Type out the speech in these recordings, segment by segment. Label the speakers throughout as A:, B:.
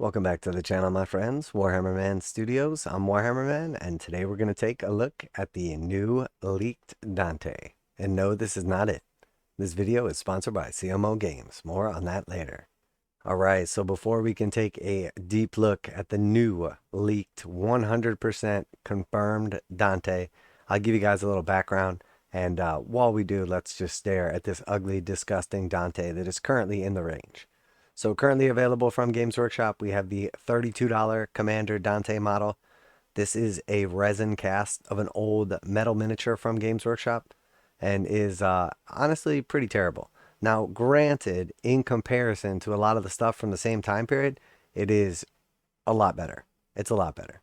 A: Welcome back to the channel, my friends. Warhammer Man Studios. I'm Warhammer Man, and today we're going to take a look at the new leaked Dante. And no, this is not it. This video is sponsored by CMO Games. More on that later. Alright, so before we can take a deep look at the new leaked 100% confirmed Dante, I'll give you guys a little background. And while we do, let's just stare at this ugly, disgusting Dante that is currently in the range. So currently available from Games Workshop, we have the $32 Commander Dante model. This is a resin cast of an old metal miniature from Games Workshop and is honestly pretty terrible. Now, granted, in comparison to a lot of the stuff from the same time period, it is a lot better. It's a lot better.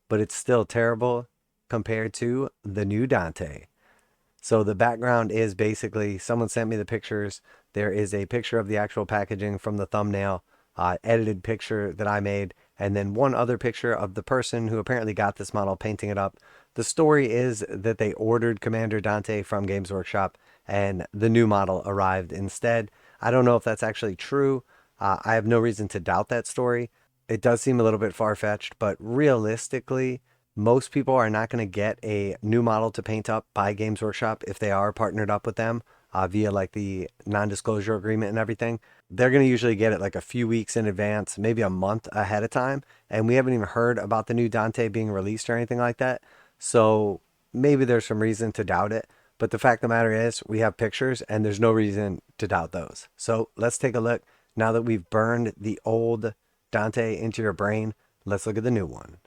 A: But it's still terrible compared to the new Dante. So the background is basically someone sent me the pictures. There is a picture of the actual packaging from the thumbnail, edited picture that I made, and then one other picture of the person who apparently got this model painting it up. The story is that they ordered Commander Dante from Games Workshop and the new model arrived instead. I don't know if that's actually true. I have no reason to doubt that story. It does seem a little bit far-fetched, but realistically, most people are not going to get a new model to paint up by Games Workshop if they are partnered up with them via like the non-disclosure agreement and everything. They're going to usually get it like a few weeks in advance, maybe a month ahead of time. And we haven't even heard about the new Dante being released or anything like that. So maybe there's some reason to doubt it. But the fact of the matter is we have pictures and there's no reason to doubt those. So let's take a look. Now that we've burned the old Dante into your brain, let's look at the new one.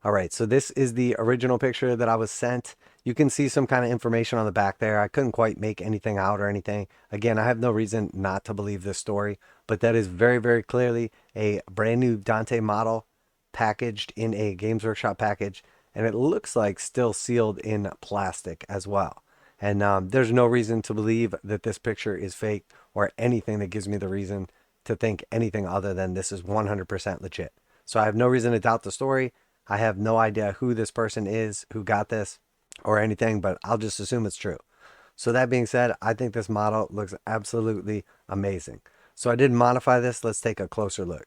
A: All right, so this is the original picture that I was sent. You can see some kind of information on the back there. I couldn't quite make anything out or anything. Again, I have no reason not to believe this story, but that is very, very clearly a brand new Dante model packaged in a Games Workshop package, and it looks like still sealed in plastic as well. And there's no reason to believe that this picture is fake or anything that gives me the reason to think anything other than this is 100% legit. So I have no reason to doubt the story. I have no idea who this person is who got this or anything, but I'll just assume it's true. So that being said, I think this model looks absolutely amazing. So I did modify this. Let's take a closer look.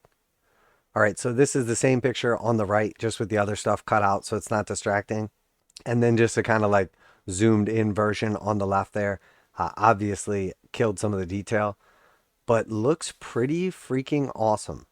A: All right, so this is the same picture on the right, just with the other stuff cut out so it's not distracting. And then just a kind of like zoomed in version on the left there. Obviously killed some of the detail, but looks pretty freaking awesome.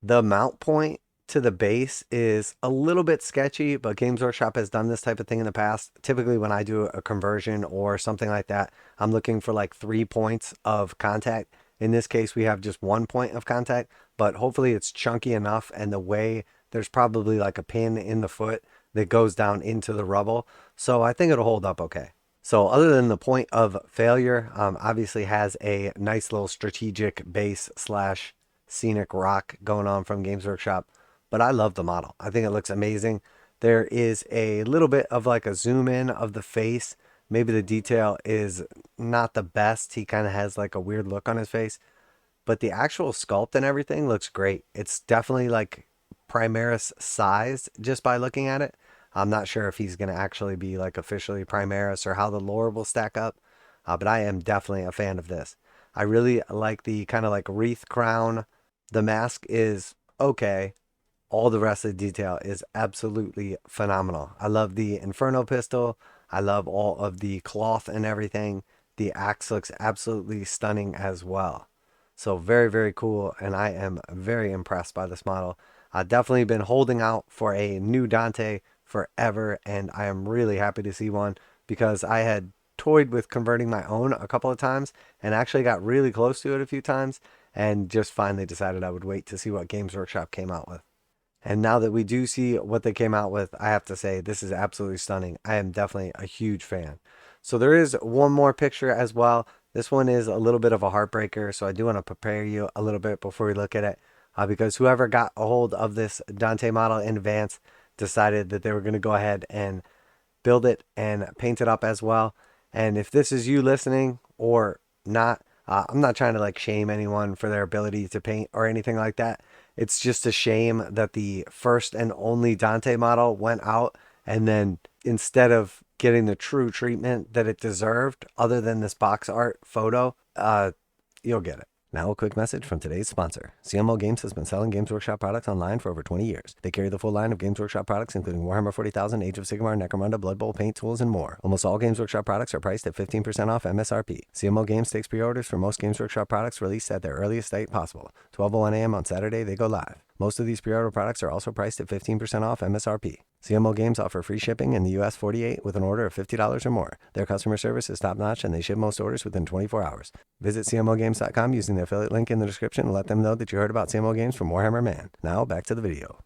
A: The mount point to the base is a little bit sketchy, but Games Workshop has done this type of thing in the past. Typically when I do a conversion or something like that, I'm looking for like 3 points of contact. In this case, we have just 1 point of contact, but hopefully it's chunky enough, and the way there's probably like a pin in the foot that goes down into the rubble. So I think it'll hold up okay. So other than the point of failure, obviously has a nice little strategic base slash scenic rock going on from Games Workshop. But I love the model. I think it looks amazing. There is a little bit of like a zoom in of the face. Maybe the detail is not the best. He kind of has like a weird look on his face. But the actual sculpt and everything looks great. It's definitely like Primaris sized just by looking at it. I'm not sure if he's going to actually be like officially Primaris or how the lore will stack up. But I am definitely a fan of this. I really like the kind of like wreath crown. The mask is okay. All the rest of the detail is absolutely phenomenal. I love the Inferno pistol. I love all of the cloth and everything. The axe looks absolutely stunning as well. So very, very cool. And I am very impressed by this model. I've definitely been holding out for a new Dante forever. And I am really happy to see one because I had toyed with converting my own a couple of times and actually got really close to it a few times and just finally decided I would wait to see what Games Workshop came out with. And now that we do see what they came out with, I have to say this is absolutely stunning. I am definitely a huge fan. So there is one more picture as well. This one is a little bit of a heartbreaker, so I do want to prepare you a little bit before we look at it. Because whoever got a hold of this Dante model in advance decided that they were going to go ahead and build it and paint it up as well. And if this is you listening or not, I'm not trying to like shame anyone for their ability to paint or anything like that. It's just a shame that the first and only Dante model went out and then instead of getting the true treatment that it deserved, other than this box art photo, you'll get it. Now a quick message from today's sponsor. CMO Games has been selling Games Workshop products online for over 20 years. They carry the full line of Games Workshop products, including Warhammer 40,000, Age of Sigmar, Necromunda, Blood Bowl, paint tools, and more. Almost all Games Workshop products are priced at 15% off MSRP. CMO Games takes pre-orders for most Games Workshop products released at their earliest date possible. 12:01 a.m. on Saturday, they go live. Most of these pre-order products are also priced at 15% off MSRP. CMO Games offer free shipping in the US 48 with an order of $50 or more. Their customer service is top-notch and they ship most orders within 24 hours. Visit CMOGames.com using the affiliate link in the description and let them know that you heard about CMO Games from Warhammer Man. Now back to the video.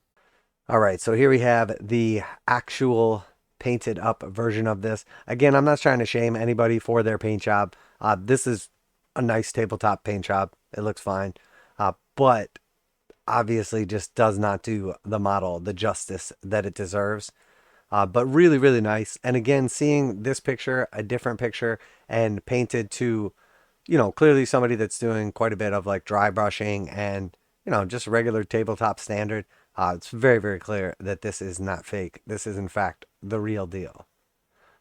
A: Alright, so here we have the actual painted up version of this. Again, I'm not trying to shame anybody for their paint job. This is a nice tabletop paint job. It looks fine. But obviously just does not do the model the justice that it deserves. But really, really nice. And again, seeing this picture, a different picture, and painted to, you know, clearly somebody that's doing quite a bit of like dry brushing and, you know, just regular tabletop standard. It's very, very clear that this is not fake. This is in fact the real deal.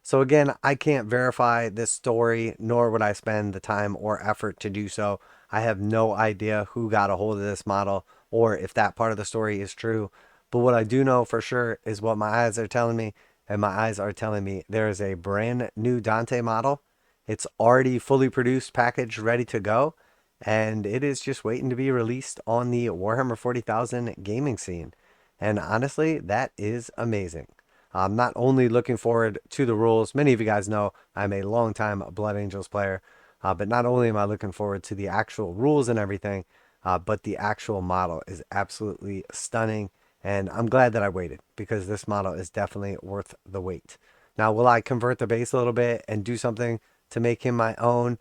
A: So again, I can't verify this story, nor would I spend the time or effort to do so. I have no idea who got a hold of this model or if that part of the story is true. But what I do know for sure is what my eyes are telling me, and my eyes are telling me there is a brand new Dante model. It's already fully produced, packaged, ready to go, and it is just waiting to be released on the Warhammer 40,000 gaming scene. And honestly, that is amazing. I'm not only looking forward to the rules. Many of you guys know I'm a longtime Blood Angels player, but not only am I looking forward to the actual rules and everything, but the actual model is absolutely stunning. And I'm glad that I waited because this model is definitely worth the wait. Now, will I convert the base a little bit and do something to make him my own?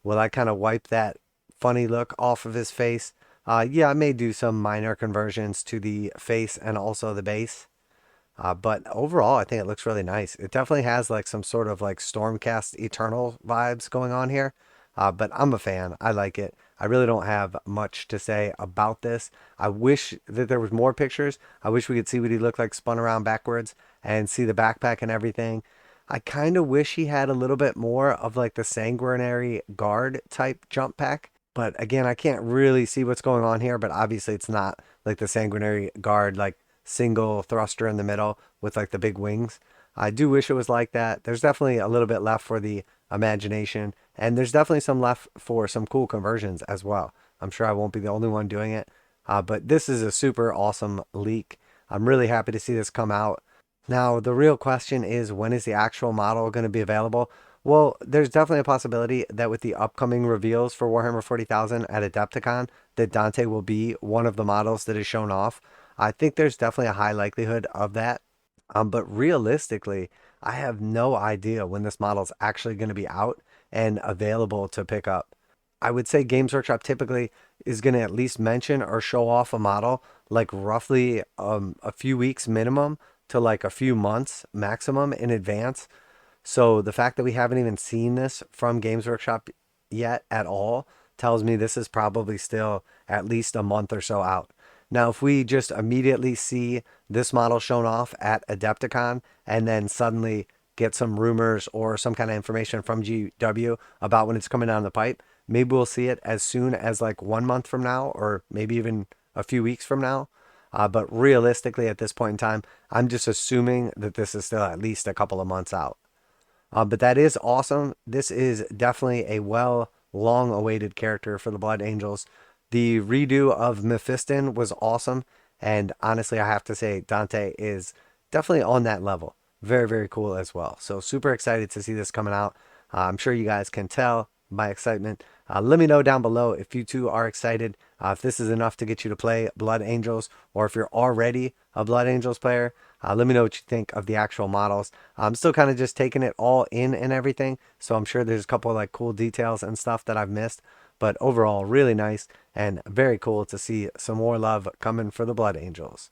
A: Will I kind of wipe that funny look off of his face? Yeah, I may do some minor conversions to the face and also the base. But overall, I think it looks really nice. It definitely has like some sort of like Stormcast Eternal vibes going on here. But I'm a fan. I like it. I really don't have much to say about this. I wish that there was more pictures. I wish we could see what he looked like spun around backwards and see the backpack and everything. I kind of wish he had a little bit more of like the sanguinary guard type jump pack. But again, I can't really see what's going on here. But obviously it's not like the sanguinary guard, like single thruster in the middle with like the big wings. I do wish it was like that. There's definitely a little bit left for the imagination, and there's definitely some left for some cool conversions as well. I'm sure I won't be the only one doing it, but this is a super awesome leak. I'm really happy to see this come out. Now, the real question is, when is the actual model going to be available? Well, there's definitely a possibility that with the upcoming reveals for Warhammer 40,000 at Adepticon, that Dante will be one of the models that is shown off. I think there's definitely a high likelihood of that. But realistically, I have no idea when this model is actually going to be out and available to pick up. I would say Games Workshop typically is going to at least mention or show off a model like roughly a few weeks minimum to like a few months maximum in advance. So the fact that we haven't even seen this from Games Workshop yet at all tells me this is probably still at least a month or so out. Now, if we just immediately see this model shown off at Adepticon and then suddenly get some rumors or some kind of information from GW about when it's coming down the pipe, maybe we'll see it as soon as like 1 month from now or maybe even a few weeks from now. But realistically, at this point in time, I'm just assuming that this is still at least a couple of months out. But that is awesome. This is definitely a long awaited character for the Blood Angels. The redo of Mephiston was awesome. And honestly, I have to say Dante is definitely on that level. Very, very cool as well. So super excited to see this coming out. I'm sure you guys can tell my excitement. Let me know down below if you two are excited, if this is enough to get you to play Blood Angels, or if you're already a Blood Angels player. Let me know what you think of the actual models. I'm still kind of just taking it all in and everything, so I'm sure there's a couple of like cool details and stuff that I've missed. But overall, really nice and very cool to see some more love coming for the Blood Angels.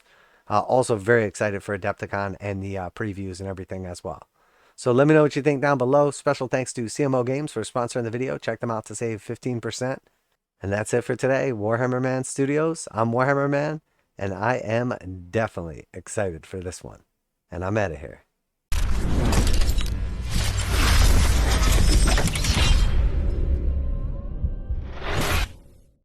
A: Also very excited for Adepticon and the previews and everything as well. So let me know what you think down below. Special thanks to CMO Games for sponsoring the video. Check them out to save 15%. And that's it for today. Warhammer Man Studios. I'm Warhammer Man, and I am definitely excited for this one. And I'm out of here.